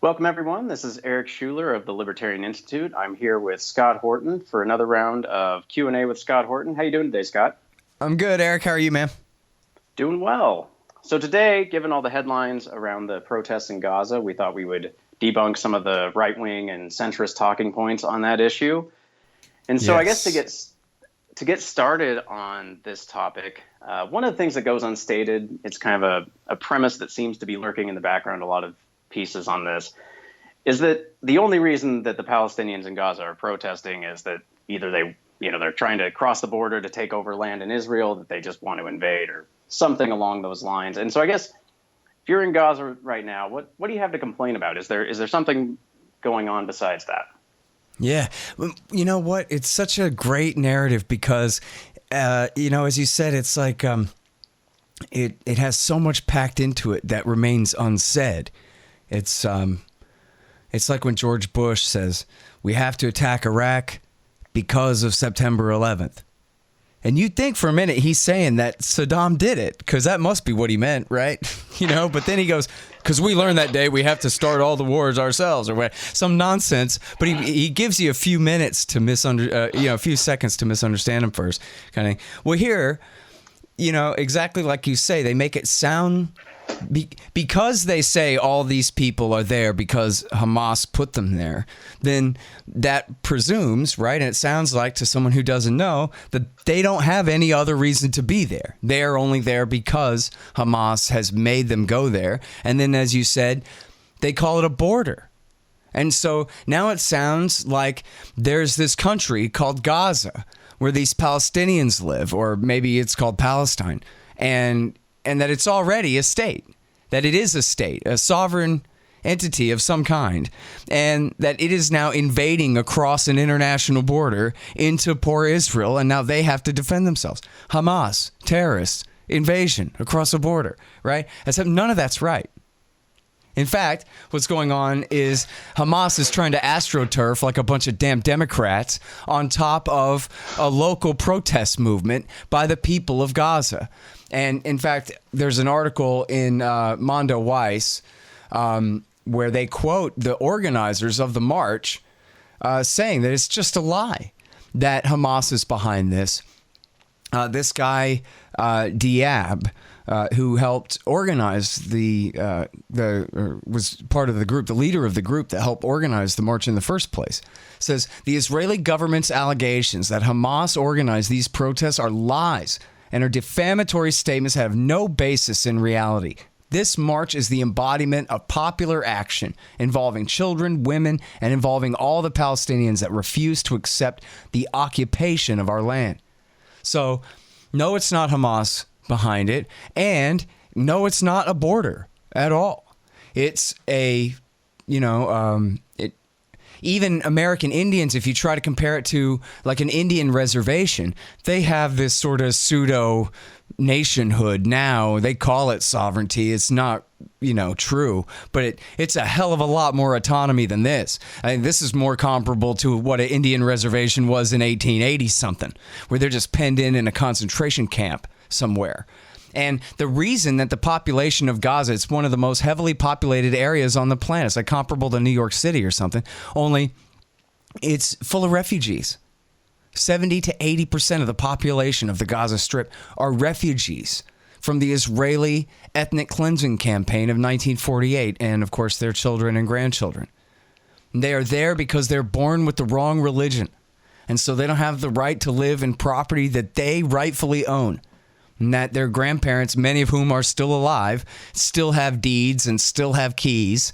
Welcome, everyone. This is Eric Schuler of the Libertarian Institute. I'm here with Scott Horton for another round of Q&A with Scott Horton. How you doing today, Scott? I'm good, Eric. How are you, man? Doing well. So today, given all the headlines around the protests in Gaza, we thought we would debunk some of the right-wing and centrist talking points on that issue. And so I guess to get started on this topic, one of the things that goes unstated, it's kind of a premise that seems to be lurking in the background, a lot of pieces on this, is that the only reason that the Palestinians in Gaza are protesting is that either they're trying to cross the border to take over land in Israel, that they just want to invade, or something along those lines. And so I guess if you're in Gaza right now, what do you have to complain about? Is there something going on besides that? Yeah. You know what? It's such a great narrative because, as you said, it's like it has so much packed into it that remains unsaid. It's like when George Bush says, we have to attack Iraq because of September 11th. And you'd think for a minute he's saying that Saddam did it, because that must be what he meant, right? But then he goes, because we learned that day we have to start all the wars ourselves, or what, some nonsense. But he gives you a few minutes to a few seconds to misunderstand him first, kind of. Well, here, exactly like you say, they make it sound because they say all these people are there because Hamas put them there, then that presumes, right? And it sounds like to someone who doesn't know that they don't have any other reason to be there. They are only there because Hamas has made them go there. And then, as you said, they call it a border. And so now it sounds like there's this country called Gaza where these Palestinians live, or maybe it's called Palestine, and that it's already a state, that it is a state, a sovereign entity of some kind, and that it is now invading across an international border into poor Israel, and now they have to defend themselves. Hamas, terrorists, invasion across a border, right? Except none of that's right. In fact, what's going on is Hamas is trying to astroturf like a bunch of damn Democrats on top of a local protest movement by the people of Gaza. And in fact, there's an article in Mondo Weiss where they quote the organizers of the march saying that it's just a lie, that Hamas is behind this. This guy, Diab, who helped organize was part of the group, the leader of the group that helped organize the march in the first place, says the Israeli government's allegations that Hamas organized these protests are lies and are defamatory statements that have no basis in reality. This march is the embodiment of popular action involving children, women, and involving all the Palestinians that refuse to accept the occupation of our land. So, no, it's not Hamas behind it, and no, it's not a border at all. It's even American Indians, if you try to compare it to like an Indian reservation, they have this sort of pseudo nationhood now. They call it sovereignty. It's not, true, but it's a hell of a lot more autonomy than this. I think this is more comparable to what an Indian reservation was in 1880 something, where they're just penned in a concentration camp somewhere. And the reason that the population of Gaza, it's one of the most heavily populated areas on the planet. It's like comparable to New York City or something, only it's full of refugees. 70 to 80% of the population of the Gaza Strip are refugees from the Israeli ethnic cleansing campaign of 1948, and of course their children and grandchildren. They are there because they're born with the wrong religion, and so they don't have the right to live in property that they rightfully own, and that their grandparents, many of whom are still alive, still have deeds and still have keys,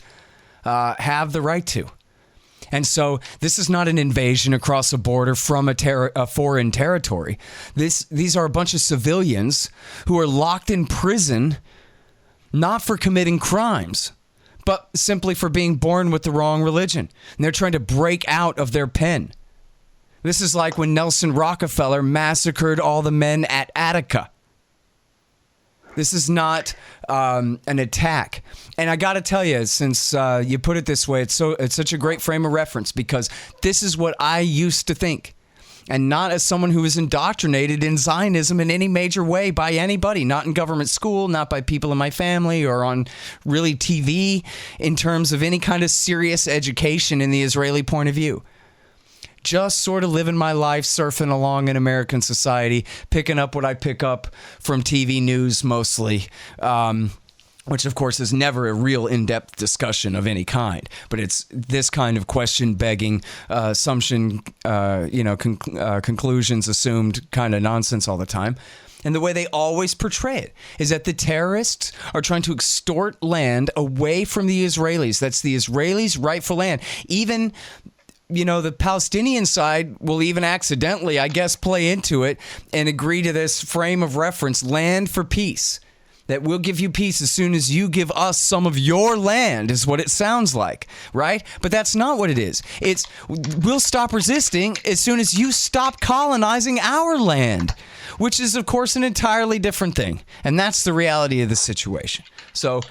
have the right to. And so this is not an invasion across a border from a foreign territory. These are a bunch of civilians who are locked in prison, not for committing crimes, but simply for being born with the wrong religion. And they're trying to break out of their pen. This is like when Nelson Rockefeller massacred all the men at Attica. This is not an attack. And I got to tell you, since you put it this way, it's such a great frame of reference, because this is what I used to think. and not as someone who is indoctrinated in Zionism in any major way by anybody, not in government school, not by people in my family or on really TV in terms of any kind of serious education in the Israeli point of view. Just sort of living my life, surfing along in American society, picking up what I pick up from TV news mostly, which of course is never a real in-depth discussion of any kind, but it's this kind of question-begging, assumption, conclusions assumed kind of nonsense all the time. And the way they always portray it is that the terrorists are trying to extort land away from the Israelis. That's the Israelis' rightful land. Even, the Palestinian side will even accidentally, I guess, play into it and agree to this frame of reference, land for peace. That we'll give you peace as soon as you give us some of your land is what it sounds like, right? But that's not what it is. It's we'll stop resisting as soon as you stop colonizing our land, which is, of course, an entirely different thing. And that's the reality of the situation. So,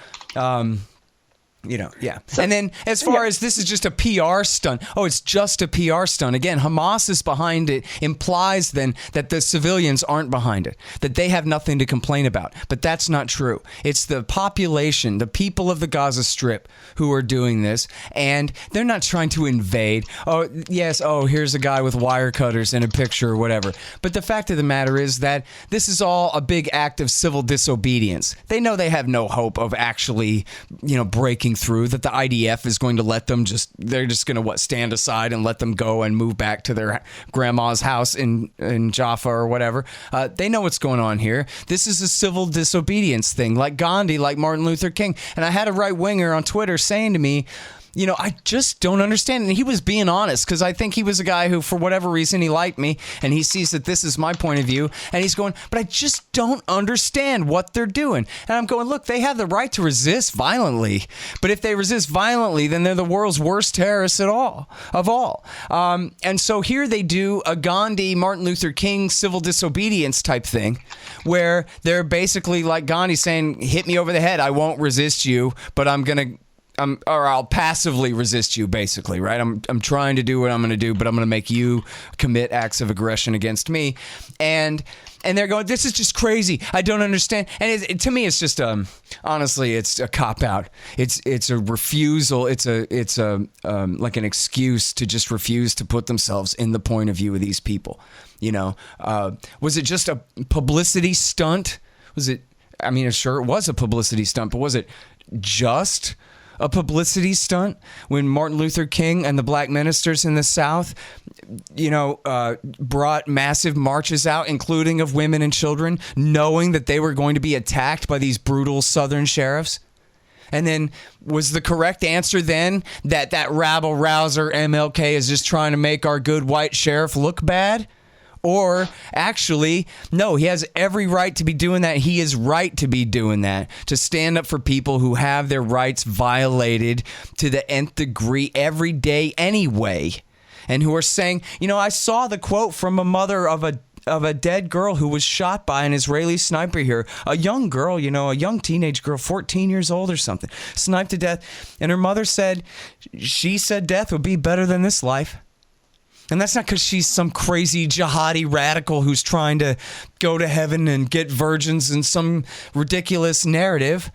yeah. And then as far as this is just a PR stunt. Oh, it's just a PR stunt. Again, Hamas is behind it, implies then that the civilians aren't behind it, that they have nothing to complain about. But that's not true. It's the population, the people of the Gaza Strip who are doing this, and they're not trying to invade. Oh, yes, here's a guy with wire cutters in a picture or whatever. But the fact of the matter is that this is all a big act of civil disobedience. They know they have no hope of actually, breaking through, that the IDF is going to let them they're just going to stand aside and let them go and move back to their grandma's house in Jaffa or whatever. They know what's going on here. This is a civil disobedience thing, like Gandhi, like Martin Luther King. And I had a right-winger on Twitter saying to me, I just don't understand. And he was being honest, because I think he was a guy who, for whatever reason, he liked me, and he sees that this is my point of view, and he's going, but I just don't understand what they're doing. And I'm going, look, they have the right to resist violently, but if they resist violently, then they're the world's worst terrorists of all. And so here they do a Gandhi, Martin Luther King civil disobedience type thing, where they're basically like Gandhi saying, hit me over the head, I won't resist you, but I'll passively resist you, basically, right? I'm trying to do what I'm going to do, but I'm going to make you commit acts of aggression against me. And they're going, this is just crazy. I don't understand. And to me, it's just honestly, it's a cop out. It's a refusal. It's like an excuse to just refuse to put themselves in the point of view of these people. Was it just a publicity stunt? Sure, it was a publicity stunt, but was it just a publicity stunt when Martin Luther King and the black ministers in the South, brought massive marches out, including of women and children, knowing that they were going to be attacked by these brutal Southern sheriffs? And then was the correct answer then that rabble-rouser MLK is just trying to make our good white sheriff look bad? Or actually, no, he has every right to be doing that. He is right to be doing that, to stand up for people who have their rights violated to the nth degree every day anyway. And who are saying, I saw the quote from a mother of a dead girl who was shot by an Israeli sniper here. A young girl, a young teenage girl, 14 years old or something, sniped to death. And her mother said, she said death would be better than this life. And that's not because she's some crazy jihadi radical who's trying to go to heaven and get virgins in some ridiculous narrative.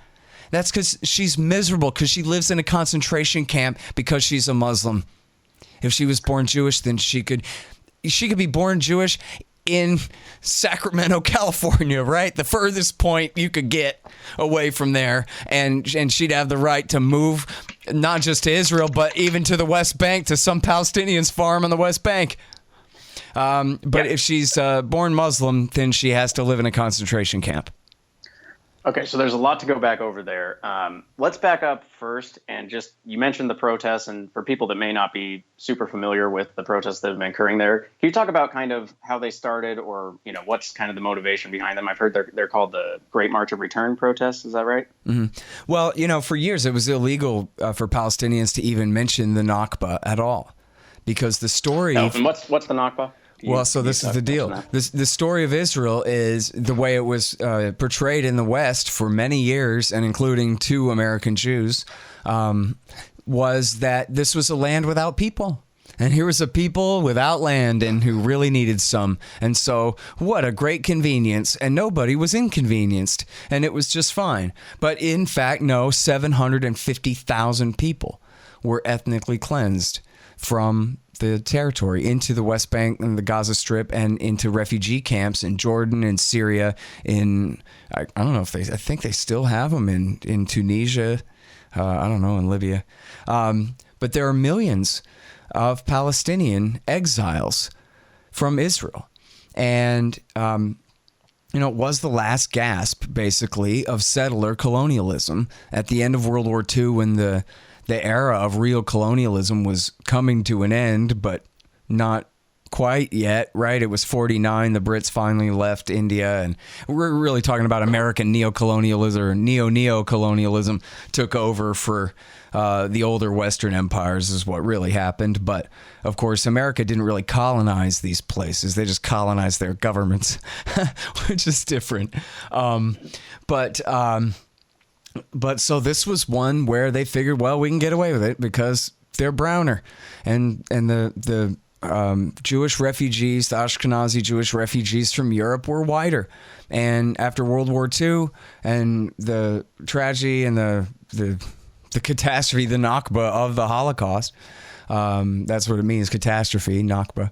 That's because she's miserable, because she lives in a concentration camp because she's a Muslim. If she was born Jewish, then she could be born Jewish in Sacramento, California, right? The furthest point you could get away from there. And she'd have the right to move not just to Israel, but even to the West Bank, to some Palestinians' farm on the West Bank. But if she's born Muslim, then she has to live in a concentration camp. Okay, so there's a lot to go back over there. Let's back up first and you mentioned the protests, and for people that may not be super familiar with the protests that have been occurring there, can you talk about kind of how they started, or, what's kind of the motivation behind them? I've heard they're called the Great March of Return protests. Is that right? Mm-hmm. Well, for years it was illegal for Palestinians to even mention the Nakba at all, because the story... Oh, and what's the Nakba? Well, so this is the deal. The story of Israel is the way it was portrayed in the West for many years, and including 2 American Jews, was that this was a land without people. And here was a people without land and who really needed some. And so what a great convenience. And nobody was inconvenienced. And it was just fine. But in fact, no, 750,000 people were ethnically cleansed from the territory into the West Bank and the Gaza Strip and into refugee camps in Jordan and Syria. I don't know if I think they still have them in Tunisia. I don't know, in Libya. But there are millions of Palestinian exiles from Israel. And, it was the last gasp, basically, of settler colonialism at the end of World War II, when the era of real colonialism was coming to an end, but not quite yet, right? It was 49. The Brits finally left India, and we're really talking about American neocolonialism, or neo-colonialism took over for the older Western empires is what really happened. But of course, America didn't really colonize these places. They just colonized their governments, which is different. But so this was one where they figured, well, we can get away with it because they're browner, and the Jewish refugees, the Ashkenazi Jewish refugees from Europe, were whiter. And after World War II and the tragedy and the catastrophe, the Nakba of the Holocaust, that's what it means, catastrophe, Nakba.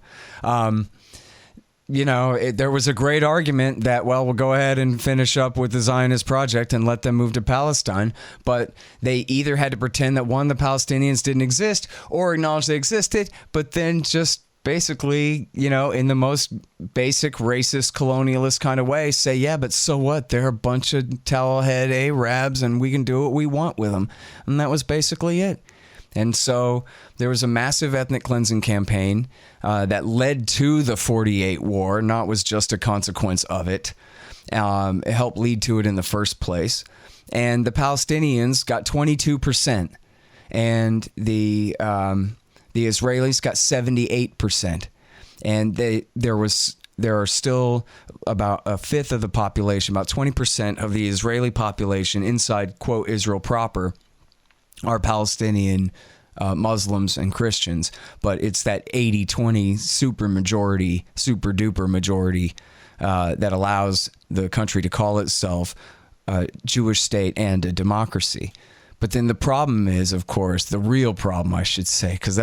There was a great argument that, well, we'll go ahead and finish up with the Zionist project and let them move to Palestine. But they either had to pretend that, one, the Palestinians didn't exist, or acknowledge they existed, but then just basically, in the most basic racist colonialist kind of way, say, yeah, but so what? They're a bunch of towelhead Arabs and we can do what we want with them. And that was basically it. And so there was a massive ethnic cleansing campaign that led to the 48 war, not was just a consequence of it. It helped lead to it in the first place. And the Palestinians got 22%, and the Israelis got 78%. And there are still about a fifth of the population, about 20% of the Israeli population inside, quote, Israel proper, are Palestinian Muslims and Christians, but it's that 80-20 super duper majority that allows the country to call itself a Jewish state and a democracy. But then the problem is, of course, the real problem, I should say, because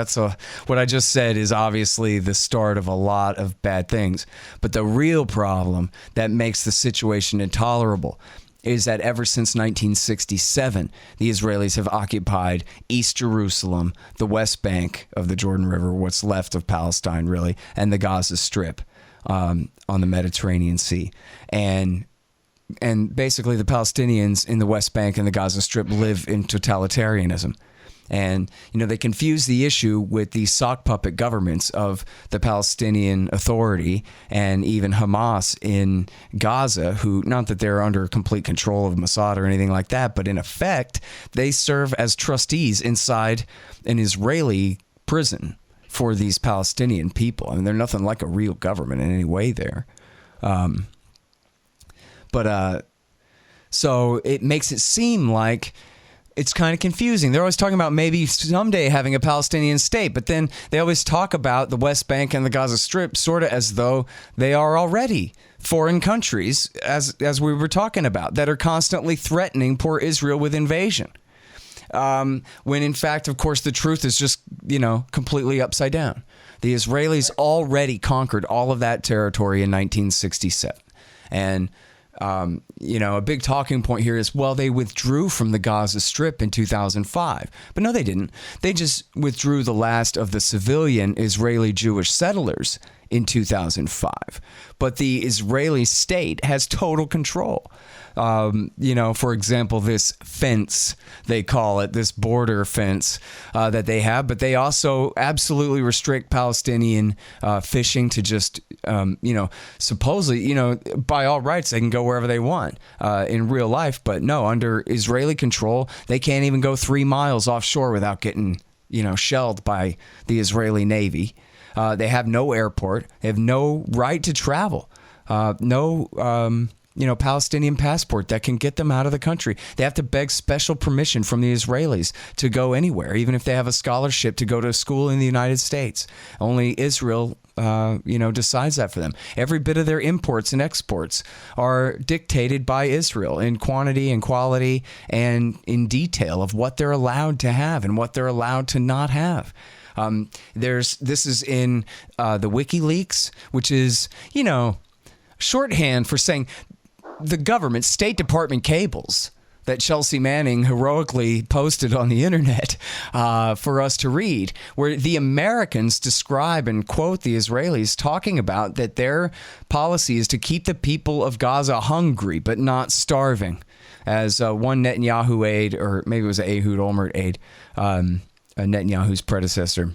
what I just said is obviously the start of a lot of bad things. But the real problem that makes the situation intolerable is that ever since 1967, the Israelis have occupied East Jerusalem, the West Bank of the Jordan River, what's left of Palestine, really, and the Gaza Strip on the Mediterranean Sea. And basically the Palestinians in the West Bank and the Gaza Strip live in totalitarianism. And, they confuse the issue with the sock puppet governments of the Palestinian Authority and even Hamas in Gaza, who, not that they're under complete control of Mossad or anything like that, but in effect, they serve as trustees inside an Israeli prison for these Palestinian people. I mean, they're nothing like a real government in any way there. So it makes it seem like it's kind of confusing. They're always talking about maybe someday having a Palestinian state, but then they always talk about the West Bank and the Gaza Strip sort of as though they are already foreign countries, as we were talking about, that are constantly threatening poor Israel with invasion. When in fact, of course, the truth is just, completely upside down. The Israelis already conquered all of that territory in 1967. And a big talking point here is, well, they withdrew from the Gaza Strip in 2005. But no, they didn't. They just withdrew the last of the civilian Israeli Jewish settlers in 2005. But the Israeli state has total control. For example, this fence, they call it, this border fence that they have, but they also absolutely restrict Palestinian fishing to just, supposedly, by all rights, they can go wherever they want in real life. But no, under Israeli control, they can't even go 3 miles offshore without getting, shelled by the Israeli Navy. They have no airport. They have no right to travel. Palestinian passport that can get them out of the country. They have to beg special permission from the Israelis to go anywhere, even if they have a scholarship to go to school in the United States. Only Israel decides that for them. Every bit of their imports and exports are dictated by Israel in quantity and quality and in detail of what they're allowed to have and what they're allowed to not have. This is in the WikiLeaks, which is, shorthand for saying the government, State Department cables that Chelsea Manning heroically posted on the internet for us to read, where the Americans describe and quote the Israelis talking about that their policy is to keep the people of Gaza hungry but not starving. As one Netanyahu aide, or maybe it was an Ehud Olmert aide, Netanyahu's predecessor,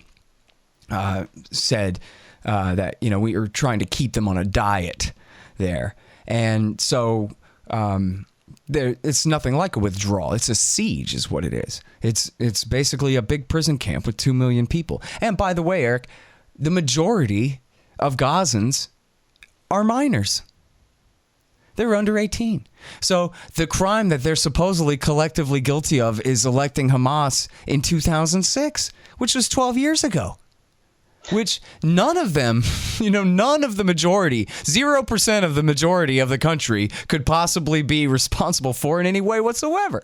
said that, we are trying to keep them on a diet there. And so it's nothing like a withdrawal. It's a siege is what it is. It's basically a big prison camp with 2 million people. And by the way, Eric, the majority of Gazans are minors. They're under 18. So the crime that they're supposedly collectively guilty of is electing Hamas in 2006, which was 12 years ago. Which none of them, none of the majority, 0% of the majority of the country could possibly be responsible for in any way whatsoever.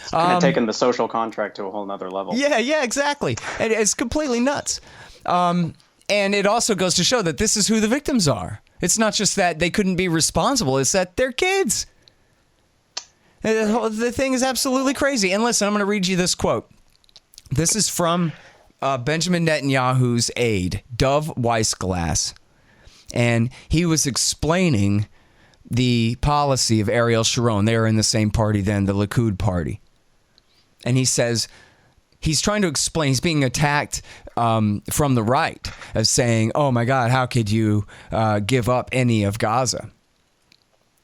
It's kind of taken the social contract to a whole nother level. Yeah, exactly. And it's completely nuts. And it also goes to show that this is who the victims are. It's not just that they couldn't be responsible, it's that they're kids. The thing is absolutely crazy. And listen, I'm going to read you this quote. This is from Benjamin Netanyahu's aide, Dov Weissglass, and he was explaining the policy of Ariel Sharon. They were in the same party then, the Likud party. And he says, he's trying to explain, he's being attacked from the right as saying, oh my God, how could you give up any of Gaza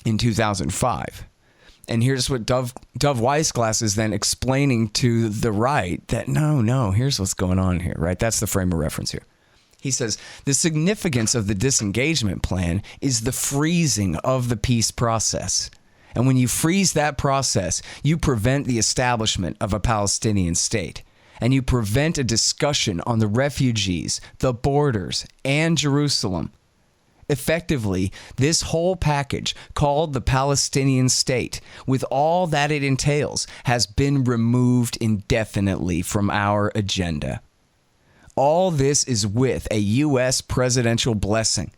in 2005? And here's what Dov Weissglass is then explaining to the right that no, here's what's going on here, right? That's the frame of reference here. He says, the significance of the disengagement plan is the freezing of the peace process. And when you freeze that process, you prevent the establishment of a Palestinian state. And you prevent a discussion on the refugees, the borders, and Jerusalem. Effectively, this whole package, called the Palestinian state, with all that it entails, has been removed indefinitely from our agenda. All this is with a U.S. presidential blessing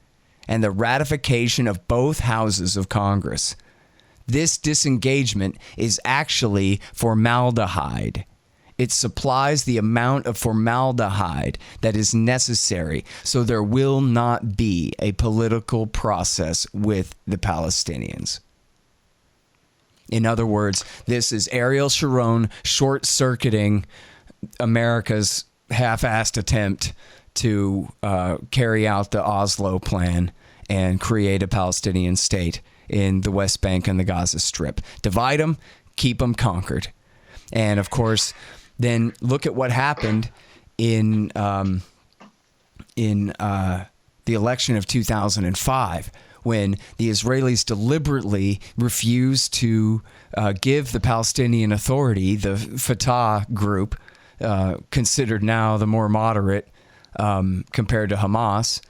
and the ratification of both houses of Congress. This disengagement is actually formaldehyde. It supplies the amount of formaldehyde that is necessary so there will not be a political process with the Palestinians. In other words, this is Ariel Sharon short-circuiting America's half-assed attempt to carry out the Oslo plan and create a Palestinian state in the West Bank and the Gaza Strip. Divide them, keep them conquered. And of course, then look at what happened in the election of 2005, when the Israelis deliberately refused to give the Palestinian Authority, the Fatah group, considered now the more moderate compared to Hamas,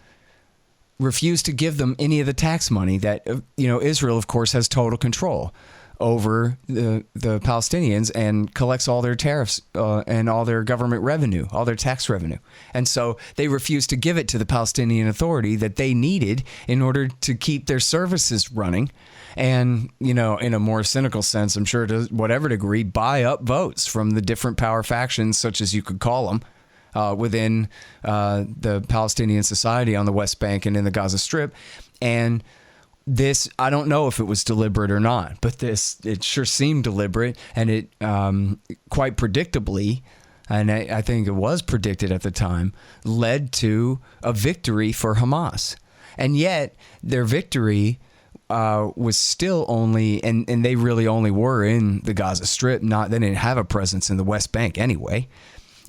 refused to give them any of the tax money that Israel, of course, has total control over the Palestinians and collects all their tariffs and all their government revenue, all their tax revenue. And so they refused to give it to the Palestinian Authority that they needed in order to keep their services running. And, in a more cynical sense, I'm sure to whatever degree, buy up votes from the different power factions, such as you could call them, within the Palestinian society on the West Bank and in the Gaza Strip. And this, I don't know if it was deliberate or not, but it sure seemed deliberate, and it quite predictably, and I think it was predicted at the time, led to a victory for Hamas. And yet their victory was still only, and they really only were in the Gaza Strip, they didn't have a presence in the West Bank anyway.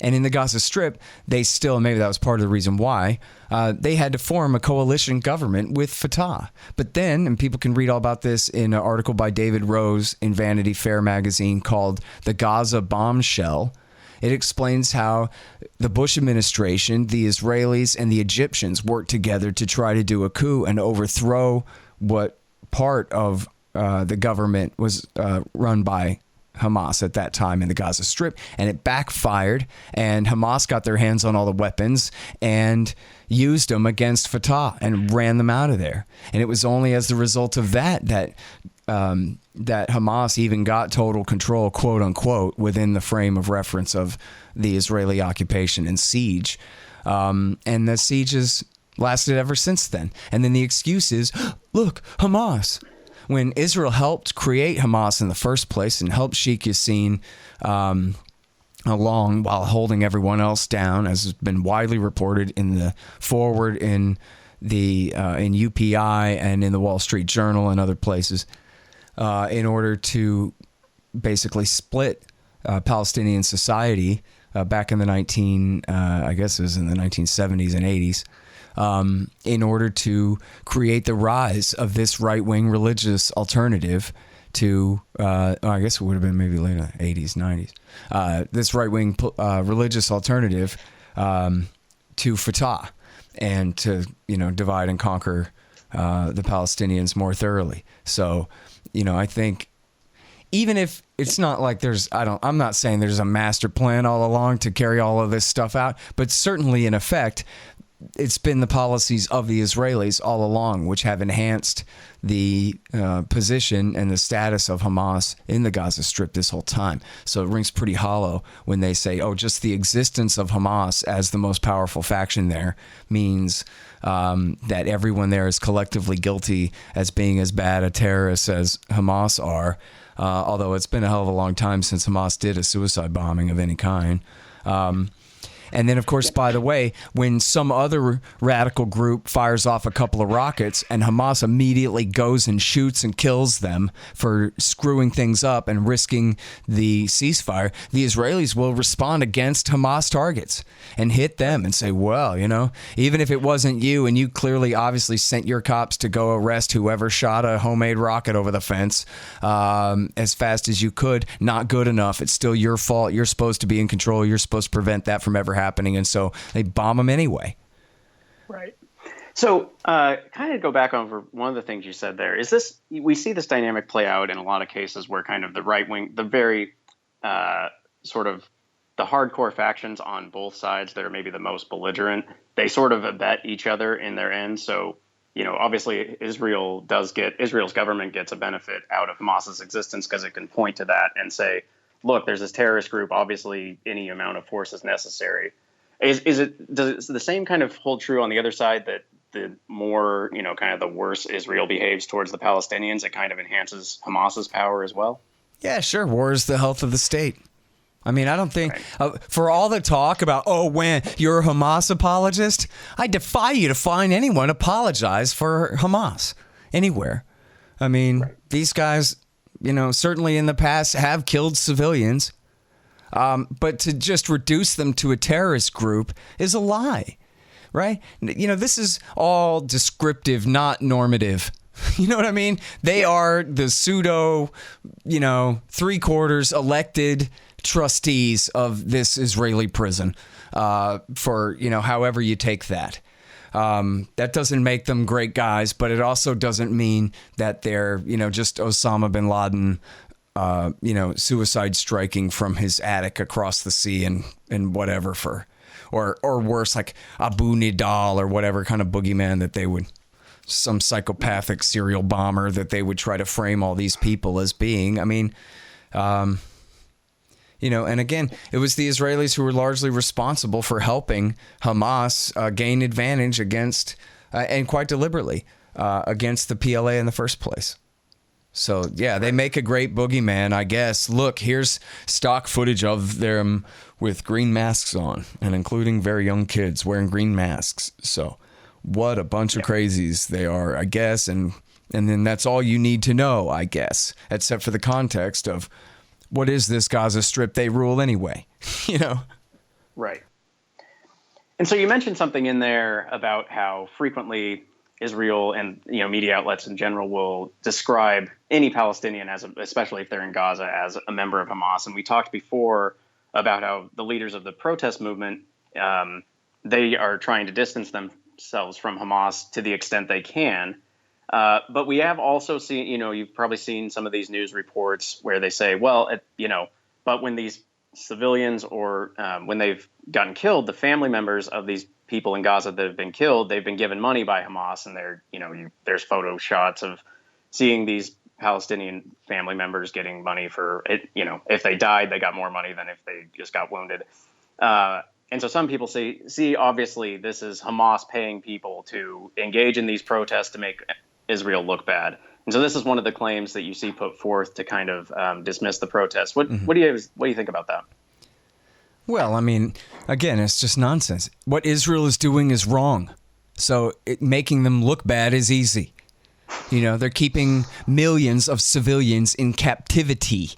And in the Gaza Strip, they still, maybe that was part of the reason why, they had to form a coalition government with Fatah. But then, and people can read all about this in an article by David Rose in Vanity Fair magazine called The Gaza Bombshell. It explains how the Bush administration, the Israelis, and the Egyptians worked together to try to do a coup and overthrow what part of the government was run by Hamas at that time in the Gaza Strip, and it backfired, and Hamas got their hands on all the weapons and used them against Fatah and ran them out of there. And it was only as the result of that that Hamas even got total control, quote unquote, within the frame of reference of the Israeli occupation and siege. And the sieges lasted ever since then. And then the excuse is, look, Hamas. When Israel helped create Hamas in the first place and helped Sheikh Yassin along while holding everyone else down, as has been widely reported in the forward in the in UPI and in the Wall Street Journal and other places, in order to basically split Palestinian society back in the I guess it was in the 1970s and 80s. In order to create the rise of this right-wing religious alternative to, I guess it would have been maybe later, 80s, 90s, this right-wing religious alternative to Fatah and to, divide and conquer the Palestinians more thoroughly. So, I think even if it's not like I'm not saying there's a master plan all along to carry all of this stuff out, but certainly in effect, it's been the policies of the Israelis all along, which have enhanced the position and the status of Hamas in the Gaza Strip this whole time. So it rings pretty hollow when they say, oh, just the existence of Hamas as the most powerful faction there means that everyone there is collectively guilty as being as bad a terrorist as Hamas are, although it's been a hell of a long time since Hamas did a suicide bombing of any kind. And then, of course, by the way, when some other radical group fires off a couple of rockets and Hamas immediately goes and shoots and kills them for screwing things up and risking the ceasefire, the Israelis will respond against Hamas targets and hit them and say, well, even if it wasn't you and you clearly obviously sent your cops to go arrest whoever shot a homemade rocket over the fence as fast as you could, not good enough. It's still your fault. You're supposed to be in control. You're supposed to prevent that from ever happening, and so they bomb them anyway. Right. So, kind of go back over one of the things you said there. We see this dynamic play out in a lot of cases where kind of the right wing, the very sort of the hardcore factions on both sides that are maybe the most belligerent, they sort of abet each other in their end. So, obviously Israel's government gets a benefit out of Hamas's existence because it can point to that and say, look, there's this terrorist group. Obviously, any amount of force is necessary. Does the same kind of hold true on the other side, that the more, kind of the worse Israel behaves towards the Palestinians, it kind of enhances Hamas's power as well? Yeah, sure. War is the health of the state. I mean, I don't think for all the talk about, when you're a Hamas apologist, I defy you to find anyone apologize for Hamas anywhere. I mean, these guys, certainly in the past have killed civilians, but to just reduce them to a terrorist group is a lie, right? This is all descriptive, not normative. You know what I mean? They are the pseudo, 3/4 elected trustees of this Israeli prison for, however you take that. That doesn't make them great guys, but it also doesn't mean that they're, just Osama bin Laden, suicide striking from his attic across the sea and whatever or worse, like Abu Nidal or whatever kind of boogeyman that they would, some psychopathic serial bomber that they would try to frame all these people as being. I mean, and again, it was the Israelis who were largely responsible for helping Hamas gain advantage against, and quite deliberately, against the PLA in the first place. So, yeah, they make a great boogeyman, I guess. Look, here's stock footage of them with green masks on, and including very young kids wearing green masks. So, what a bunch of crazies they are, I guess. And then that's all you need to know, I guess, except for the context of, what is this Gaza Strip they rule anyway? Right. And so you mentioned something in there about how frequently Israel and media outlets in general will describe any Palestinian especially if they're in Gaza, as a member of Hamas. And we talked before about how the leaders of the protest movement, they are trying to distance themselves from Hamas to the extent they can. But we have also seen, you've probably seen some of these news reports where they say, well, but when these civilians or when they've gotten killed, the family members of these people in Gaza that have been killed, they've been given money by Hamas, and there's photo shots of seeing these Palestinian family members getting money for it. If they died, they got more money than if they just got wounded. And so some people see, obviously, this is Hamas paying people to engage in these protests to make Israel look bad. And so this is one of the claims that you see put forth to kind of dismiss the protests. What do you think about that? Well, I mean, again, it's just nonsense. What Israel is doing is wrong. So making them look bad is easy. They're keeping millions of civilians in captivity.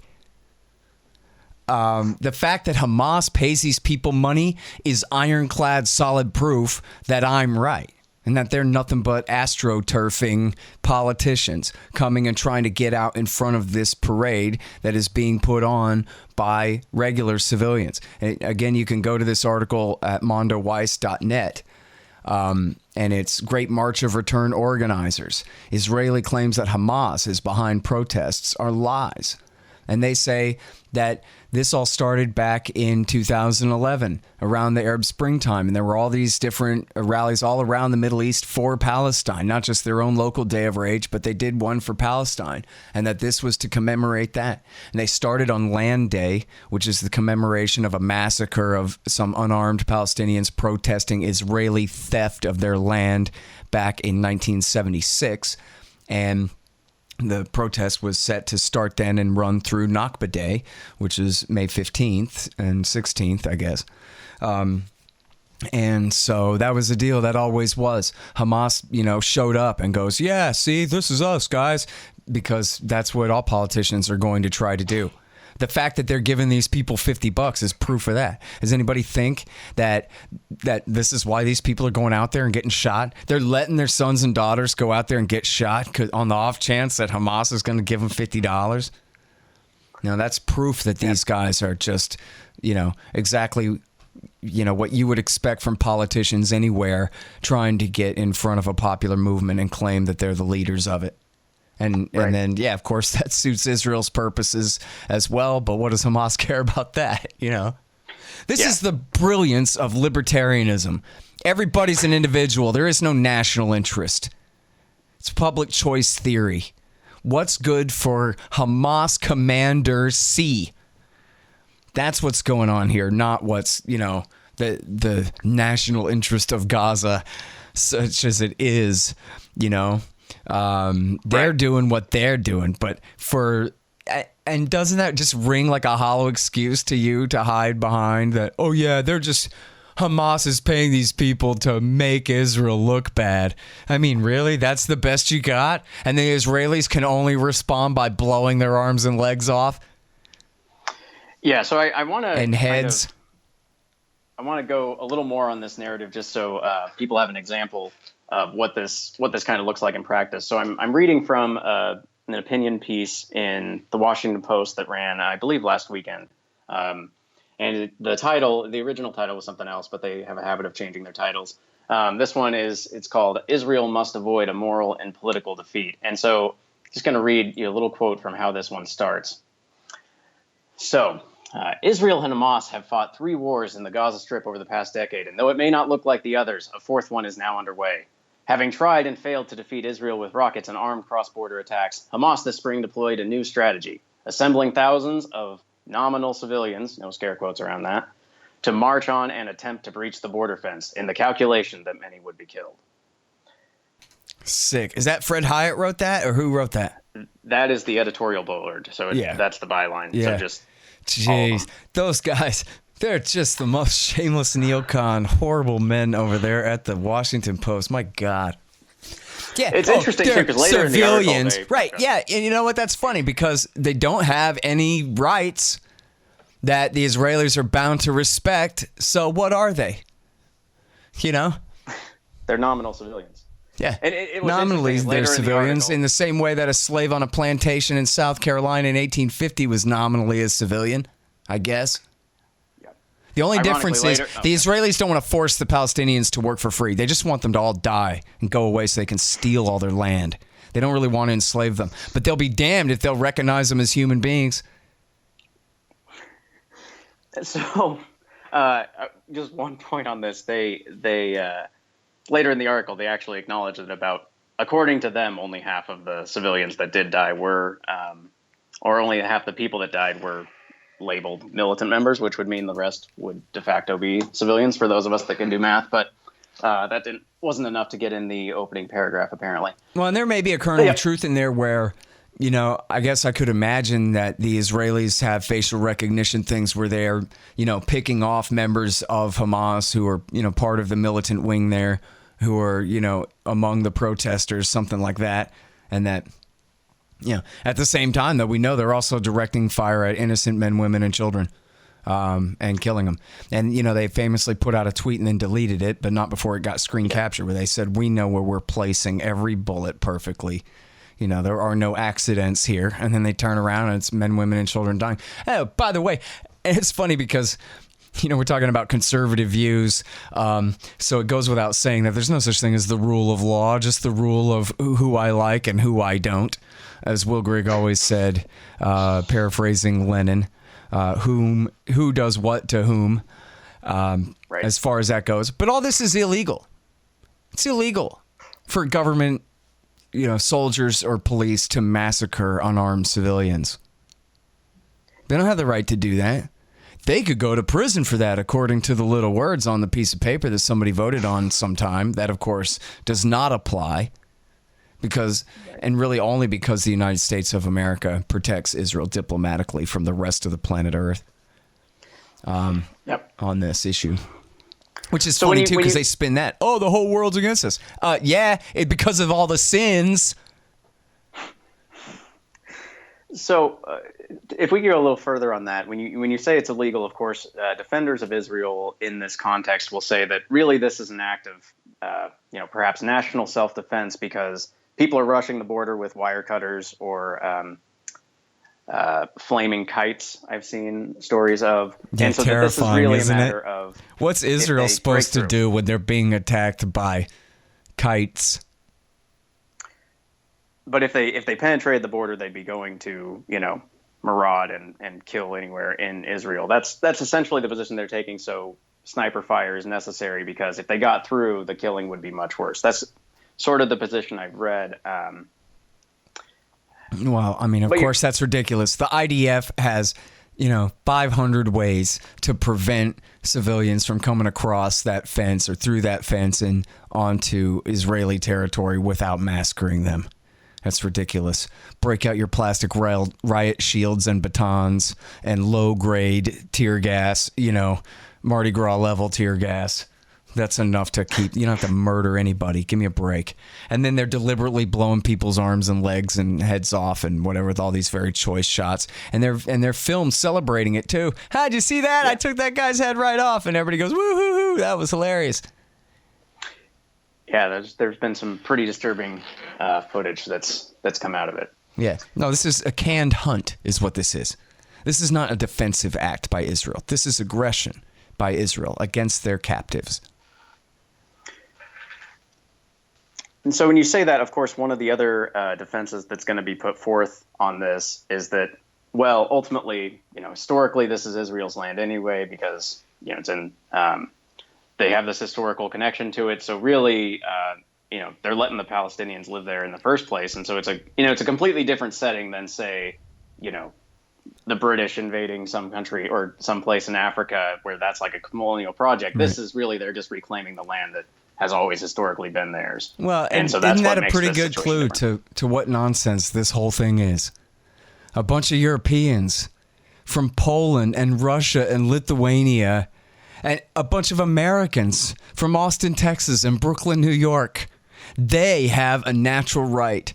The fact that Hamas pays these people money is ironclad solid proof that I'm right. And that they're nothing but astroturfing politicians coming and trying to get out in front of this parade that is being put on by regular civilians. And again, you can go to this article at mondoweiss.net. And it's Great March of Return organizers. Israeli claims that Hamas is behind protests are lies. And they say that this all started back in 2011, around the Arab Springtime. And there were all these different rallies all around the Middle East for Palestine, not just their own local day of rage, but they did one for Palestine. And that this was to commemorate that. And they started on Land Day, which is the commemoration of a massacre of some unarmed Palestinians protesting Israeli theft of their land back in 1976. And the protest was set to start then and run through Nakba Day, which is May 15th and 16th, I guess. And so that was the deal. That always was. Hamas, showed up and goes, yeah, see, this is us, guys, because that's what all politicians are going to try to do. The fact that they're giving these people $50 is proof of that. Does anybody think that this is why these people are going out there and getting shot? They're letting their sons and daughters go out there and get shot on the off chance that Hamas is going to give them $50. Now, that's proof that these guys are just, exactly, what you would expect from politicians anywhere trying to get in front of a popular movement and claim that they're the leaders of it. And then, of course, that suits Israel's purposes as well. But what does Hamas care about that? This is the brilliance of libertarianism. Everybody's an individual. There is no national interest. It's public choice theory. What's good for Hamas Commander C? That's what's going on here, not what's, the national interest of Gaza, such as it is, They're doing what they're doing, but and doesn't that just ring like a hollow excuse to you to hide behind that? Oh yeah, Hamas is paying these people to make Israel look bad. I mean, really? That's the best you got? And the Israelis can only respond by blowing their arms and legs off? Yeah, so I want to... And heads. I want to go a little more on this narrative just so people have an example of what this kind of looks like in practice. So I'm reading from an opinion piece in the Washington Post that ran, I believe, last weekend. And the original title was something else, but they have a habit of changing their titles. This one it's called "Israel Must Avoid a Moral and Political Defeat." And so just going to read a little quote from how this one starts. So, Israel and Hamas have fought 3 wars in the Gaza Strip over the past decade, and though it may not look like the others, a 4th one is now underway. Having tried and failed to defeat Israel with rockets and armed cross-border attacks, Hamas this spring deployed a new strategy, assembling thousands of nominal civilians, no scare quotes around that, to march on and attempt to breach the border fence in the calculation that many would be killed. Sick. Is that Fred Hyatt wrote that, or who wrote that? That is the editorial board, so that's the byline. Yeah. So just... Jeez, those guys, they're just the most shameless neocon, horrible men over there at the Washington Post. My God. Yeah, it's interesting too because later civilians, in the article, right? Yeah, and you know what? That's funny because they don't have any rights. that the Israelis are bound to respect. So what are they? You know? They're nominal civilians. Yeah. And it was nominally, interesting, they're later civilians in in the same way that a slave on a plantation in South Carolina in 1850 was nominally a civilian, I guess. The only difference is the Israelis don't want to force the Palestinians to work for free. They just want them to all die and go away so they can steal all their land. They don't really want to enslave them. But they'll be damned if they'll recognize them as human beings. So, just one point on this. They later in the article, they actually acknowledge that according to them, only half of the civilians that did die were, or only half the people that died were labeled militant members, which would mean the rest would de facto be civilians for those of us that can do math. But that wasn't enough to get in the opening paragraph, apparently. Well, and there may be a kernel of truth in there where, you know, I guess I could imagine that the Israelis have facial recognition things where they're, you know, picking off members of Hamas who are, you know, part of the militant wing there, who are, you know, among the protesters, something like that. And that, you know, at the same time, though, we know they're also directing fire at innocent men, women, and children and killing them. And, you know, they famously put out a tweet and then deleted it, but not before it got screen captured, where they said, we know where we're placing every bullet perfectly. You know, there are no accidents here. And then they turn around and it's men, women, and children dying. Oh, by the way, it's funny because, you know, we're talking about conservative views. So it goes without saying that there's no such thing as the rule of law, just the rule of who I like and who I don't. As Will Grigg always said, paraphrasing Lenin, who does what to whom, Right. as far as that goes. But all this is illegal. It's illegal for government, you know, soldiers or police to massacre unarmed civilians. They don't have the right to do that. They could go to prison for that, according to the little words on the piece of paper that somebody voted on sometime. That, of course, does not apply. And really only because the United States of America protects Israel diplomatically from the rest of the planet Earth on this issue. Which is funny, too, because they spin that. Oh, the whole world's against us. Because of all the sins. So if we go a little further on that, when you say it's illegal, of course, defenders of Israel in this context will say that really this is an act of, perhaps national self-defense because people are rushing the border with wire cutters or flaming kites. I've seen stories of. Yeah, and so terrifying, this is really a matter of. What's Israel supposed to do when they're being attacked by kites? But if they penetrated the border, they'd be going to, you know, maraud and kill anywhere in Israel. That's essentially the position they're taking. So sniper fire is necessary because if they got through, the killing would be much worse. That's sort of the position I've read. Well, I mean, of course, that's ridiculous. The IDF has, 500 ways to prevent civilians from coming across that fence or through that fence and onto Israeli territory without massacring them. That's ridiculous. Break out your plastic riot shields and batons and low-grade tear gas, Mardi Gras level tear gas. That's enough to keep. You don't have to murder anybody. Give me a break. And then they're deliberately blowing people's arms and legs and heads off and whatever with all these very choice shots. And they're filmed celebrating it too. Did you see that? Yeah. I took that guy's head right off, and everybody goes woo-hoo-hoo. That was hilarious. Yeah, there's been some pretty disturbing footage that's come out of it. Yeah. No, this is a canned hunt is what this is. This is not a defensive act by Israel. This is aggression by Israel against their captives. And so when you say that, of course, one of the other defenses that's going to be put forth on this is that, well, ultimately, historically, this is Israel's land anyway, because, it's in, they have this historical connection to it. So really, they're letting the Palestinians live there in the first place. And so it's a completely different setting than, say, the British invading some country or some place in Africa where that's like a colonial project. Right. This is really, they're just reclaiming the land that has always historically been theirs. Well, and so that's isn't that a pretty good clue to what nonsense this whole thing is? A bunch of Europeans from Poland and Russia and Lithuania and a bunch of Americans from Austin, Texas and Brooklyn, New York. They have a natural right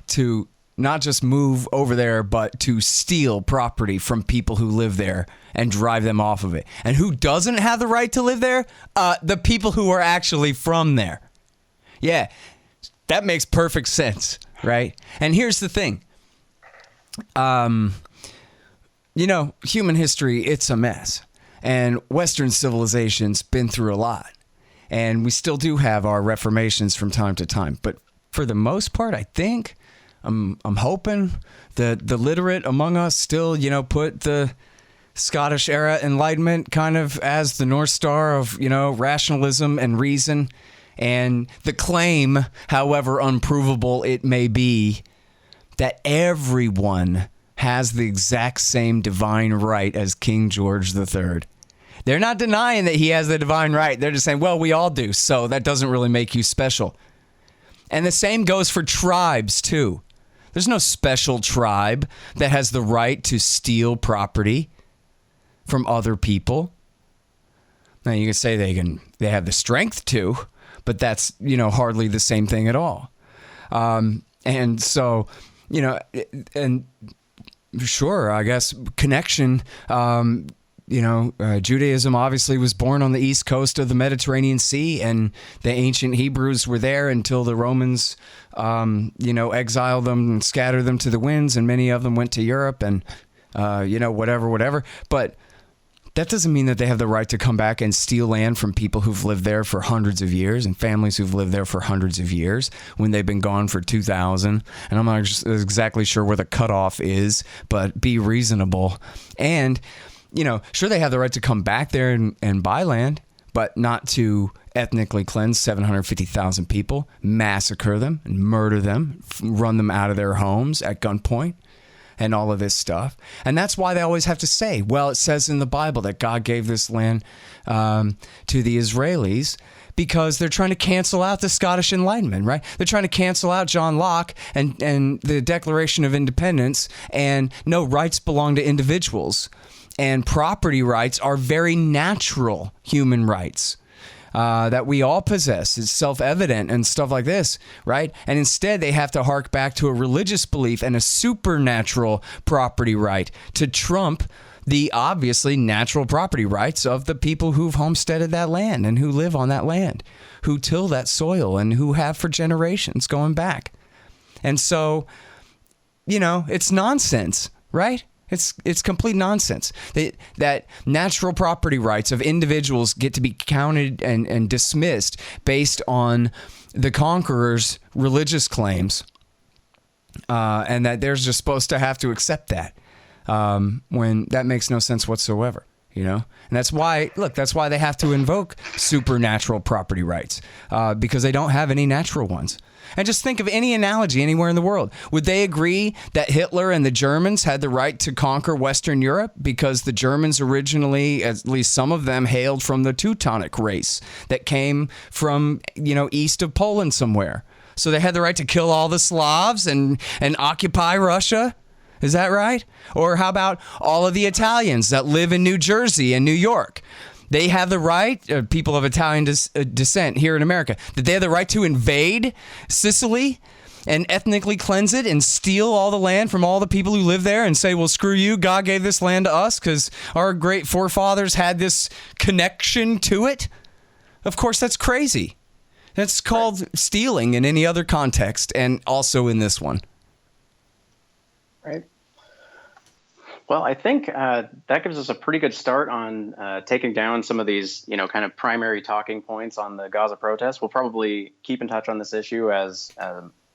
to not just move over there, but to steal property from people who live there and drive them off of it. And who doesn't have the right to live there? The people who are actually from there. Yeah, that makes perfect sense, right? And here's the thing. Human history, it's a mess. And Western civilization's been through a lot. And we still do have our reformations from time to time. But for the most part, I think, I'm hoping the literate among us still, put the Scottish era Enlightenment kind of as the North Star of, rationalism and reason. And the claim, however unprovable it may be, that everyone has the exact same divine right as King George III. They're not denying that he has the divine right. They're just saying, well, we all do, so that doesn't really make you special. And the same goes for tribes, too. There's no special tribe that has the right to steal property from other people. Now, you can say they have the strength to, but that's, hardly the same thing at all. And so, and sure, I guess connection, Judaism obviously was born on the east coast of the Mediterranean Sea, and the ancient Hebrews were there until the Romans, exiled them and scattered them to the winds, and many of them went to Europe and, whatever. But that doesn't mean that they have the right to come back and steal land from people who've lived there for hundreds of years and families who've lived there for hundreds of years when they've been gone for 2,000. And I'm not exactly sure where the cutoff is, but be reasonable. And, sure, they have the right to come back there and buy land, but not to ethnically cleanse 750,000 people, massacre them and murder them, run them out of their homes at gunpoint. And all of this stuff. And that's why they always have to say, well, it says in the Bible that God gave this land to the Israelis because they're trying to cancel out the Scottish Enlightenment, right? They're trying to cancel out John Locke and the Declaration of Independence, and no, rights belong to individuals. And property rights are very natural human rights. That we all possess. It's self-evident and stuff like this, right? And instead, they have to hark back to a religious belief and a supernatural property right to trump the obviously natural property rights of the people who've homesteaded that land and who live on that land, who till that soil and who have for generations going back. And so, it's nonsense, right? It's complete nonsense that natural property rights of individuals get to be counted and dismissed based on the conqueror's religious claims, and that they're just supposed to have to accept that when that makes no sense whatsoever. And that's why they have to invoke supernatural property rights because they don't have any natural ones. And just think of any analogy anywhere in the world. Would they agree that Hitler and the Germans had the right to conquer Western Europe because the Germans originally, at least some of them, hailed from the Teutonic race that came from, east of Poland somewhere? So they had the right to kill all the Slavs and occupy Russia? Is that right? Or how about all of the Italians that live in New Jersey and New York? They have the right, people of Italian descent here in America, that they have the right to invade Sicily and ethnically cleanse it and steal all the land from all the people who live there and say, well, screw you, God gave this land to us because our great forefathers had this connection to it. Of course, that's crazy. That's called stealing in any other context and also in this one. Right. Well, I think that gives us a pretty good start on taking down some of these, kind of primary talking points on the Gaza protests. We'll probably keep in touch on this issue as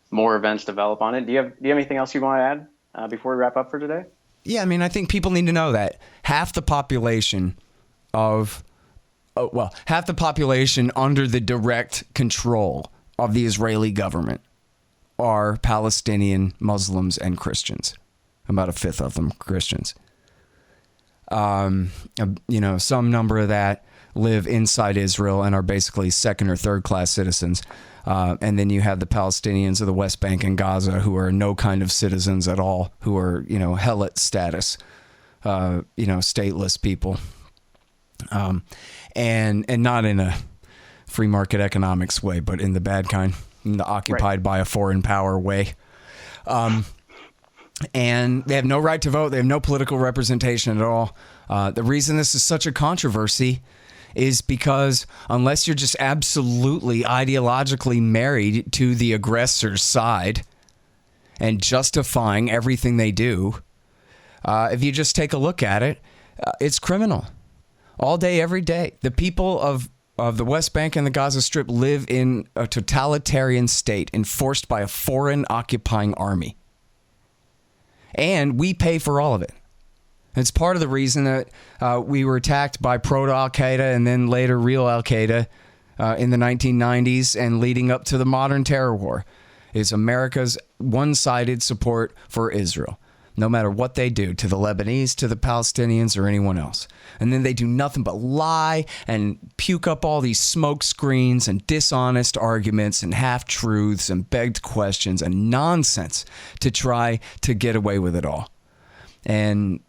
more events develop on it. Do you have anything else you want to add before we wrap up for today? Yeah, I think people need to know that half the population under the direct control of the Israeli government are Palestinian Muslims and Christians. About a fifth of them Christians. Some number of that live inside Israel and are basically second or third class citizens. And then you have the Palestinians of the West Bank and Gaza who are no kind of citizens at all, who are, helot status, stateless people. And not in a free market economics way, but in the bad kind, in the occupied by a foreign power way. And they have no right to vote. They have no political representation at all. The reason this is such a controversy is because unless you're just absolutely ideologically married to the aggressor's side and justifying everything they do, if you just take a look at it, it's criminal. All day, every day. The people of the West Bank and the Gaza Strip live in a totalitarian state enforced by a foreign occupying army. And we pay for all of it. It's part of the reason that we were attacked by proto-Al-Qaeda and then later real Al-Qaeda in the 1990s and leading up to the modern terror war is America's one-sided support for Israel, no matter what they do to the Lebanese, to the Palestinians, or anyone else. And then they do nothing but lie and puke up all these smoke screens and dishonest arguments and half-truths and begged questions and nonsense to try to get away with it all. And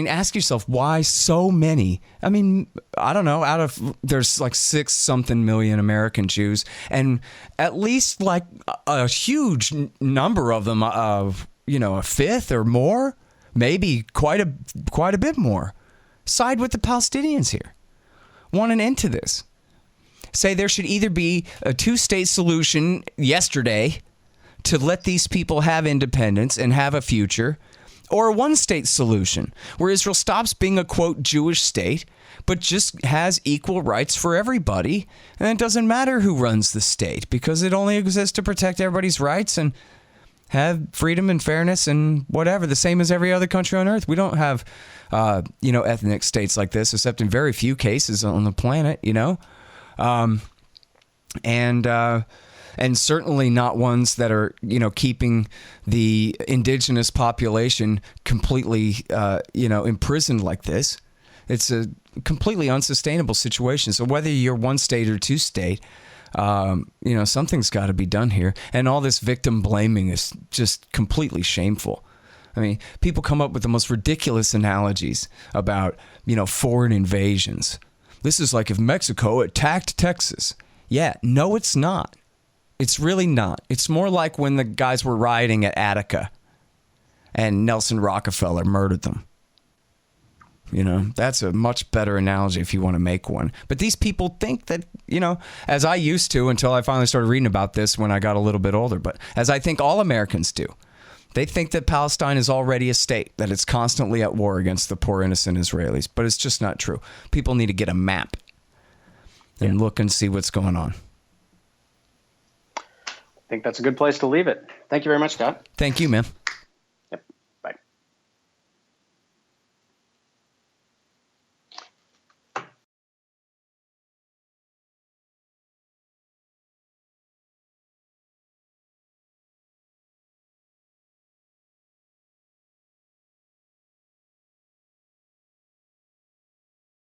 ask yourself why so many. I mean, I don't know. There's like 6-something million American Jews, and at least like a huge number of them, a fifth or more, maybe quite a bit more, side with the Palestinians here, want an end to this. Say there should either be a 2-state solution yesterday to let these people have independence and have a future, or a 1-state solution where Israel stops being a, quote, Jewish state, but just has equal rights for everybody. And it doesn't matter who runs the state because it only exists to protect everybody's rights and have freedom and fairness and whatever, the same as every other country on earth. We don't have, ethnic states like this, except in very few cases on the planet, and certainly not ones that are, keeping the indigenous population completely, imprisoned like this. It's a completely unsustainable situation. So whether you're 1-state or 2-state, something's got to be done here. And all this victim blaming is just completely shameful. I mean, people come up with the most ridiculous analogies about, foreign invasions. This is like if Mexico attacked Texas. Yeah, no, it's not. It's really not. It's more like when the guys were rioting at Attica and Nelson Rockefeller murdered them. That's a much better analogy if you want to make one. But these people think that, as I used to until I finally started reading about this when I got a little bit older, but as I think all Americans do, they think that Palestine is already a state, that it's constantly at war against the poor innocent Israelis. But it's just not true. People need to get a map and look and see what's going on. I think that's a good place to leave it. Thank you very much, Scott. Thank you, man.